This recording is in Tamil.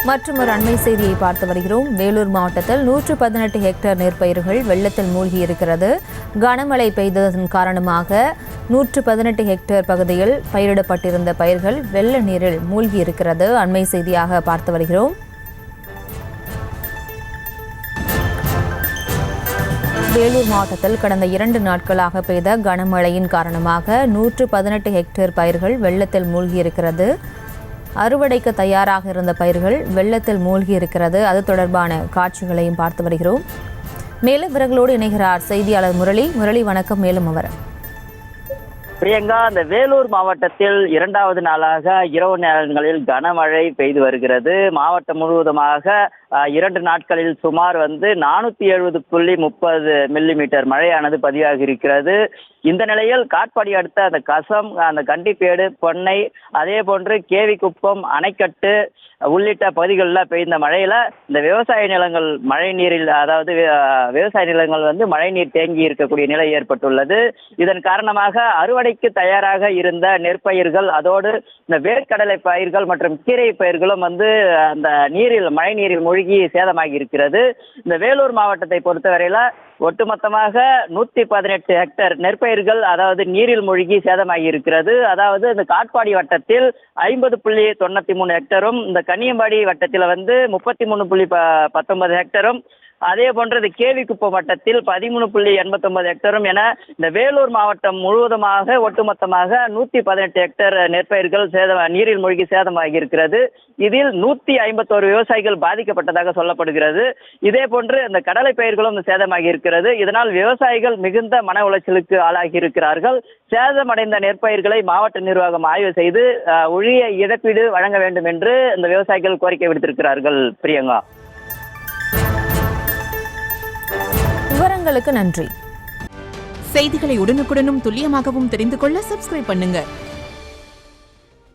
மற்றும் ஒரு அண்மை செய்தியை பார்த்து வருகிறோம். வேலூர் மாவட்டத்தில் 118 ஹெக்டேர் நெற்பயிர்கள் வெள்ளத்தில் மூழ்கி இருக்கிறது. கனமழை பெய்ததன் காரணமாக 118 ஹெக்டேர் பகுதியில் பயிரிடப்பட்டிருந்த பயிர்கள் வெள்ள நீரில் மூழ்கி இருக்கிறது. அண்மை செய்தியாக பார்த்து வருகிறோம். வேலூர் மாவட்டத்தில் கடந்த 2 நாட்களாக பெய்த கனமழையின் காரணமாக 118 ஹெக்டேர் பயிர்கள் வெள்ளத்தில் மூழ்கி இருக்கிறது. அறுவடைக்கு தயாராக இருந்த பயிர்கள் வெள்ளத்தில் மூழ்கி இருக்கிறது. அது தொடர்பான காட்சிகளையும் பார்த்து வருகிறோம். மேலும் விவரங்களோடு இணைகிறார் செய்தியாளர் முரளி. வணக்கம். மேலும் அவர் பிரியங்கா, இந்த வேலூர் மாவட்டத்தில் 2வது நாளாக இரவு நேரங்களில் கனமழை பெய்து வருகிறது. மாவட்டம் முழுவதுமாக 2 நாட்களில் சுமார் 470.30 மில்லிமீட்டர் மழையானது பதிவாகி இருக்கிறது. இந்த நிலையில் காட்பாடி அடுத்த அந்த கசம், அந்த கண்டிப்பேடு, பொன்னை, அதே போன்று கேவிக்குப்பம், அணைக்கட்டு உள்ளிட்ட பகுதிகளில் பெய்த மழையில இந்த விவசாய நிலங்கள் மழை நீரில், அதாவது விவசாய நிலங்கள் மழை நீர் தேங்கி இருக்கக்கூடிய நிலை ஏற்பட்டுள்ளது. இதன் காரணமாக அறுவடைக்கு தயாராக இருந்த நெற்பயிர்கள், அதோடு இந்த வேர்க்கடலை பயிர்கள் மற்றும் கீரை பயிர்களும் அந்த நீரில், மழை நீரில் மூழ்கி சேதமாகி இருக்கிறது. இந்த வேலூர் மாவட்டத்தை பொறுத்தவரையில ஒட்டுமொத்தமாக 118 ஹெக்டேர் நெற்பயிர்கள் அதாவது நீரில் மூழ்கி சேதமாகி இருக்கிறது. அதாவது இந்த காட்பாடி வட்டத்தில் 50.93 ஹெக்டரும், இந்த கன்னியம்பாடி வட்டத்தில் 33.19 ஹெக்டரும், அதே போன்று இந்த கேவிக்குப்பம் வட்டத்தில் 13.89 ஹெக்டரும் என இந்த வேலூர் மாவட்டம் முழுவதுமாக ஒட்டுமொத்தமாக 118 ஹெக்டேர் நெற்பயிர்கள் நீரில் மூழ்கி சேதமாகி இருக்கிறது. இதில் 151 விவசாயிகள் பாதிக்கப்பட்டதாக சொல்லப்படுகிறது. இதே போன்று இந்த கடலை பயிர்களும் சேதமாகி இருக்கிறது. இதனால் விவசாயிகள் மிகுந்த மன உளைச்சலுக்கு ஆளாகி இருக்கிறார்கள். சேதமடைந்த நெற்பயிர்களை மாவட்ட நிர்வாகம் ஆய்வு செய்து உரிய இழப்பீடு வழங்க வேண்டும் என்று இந்த விவசாயிகள் கோரிக்கை விடுத்திருக்கிறார்கள். பிரியங்கா, விவரங்களுக்கு நன்றி. செய்திகளை உடனுக்குடனும் துல்லியமாகவும் தெரிந்து கொள்ள சப்ஸ்கிரைப் பண்ணுங்க.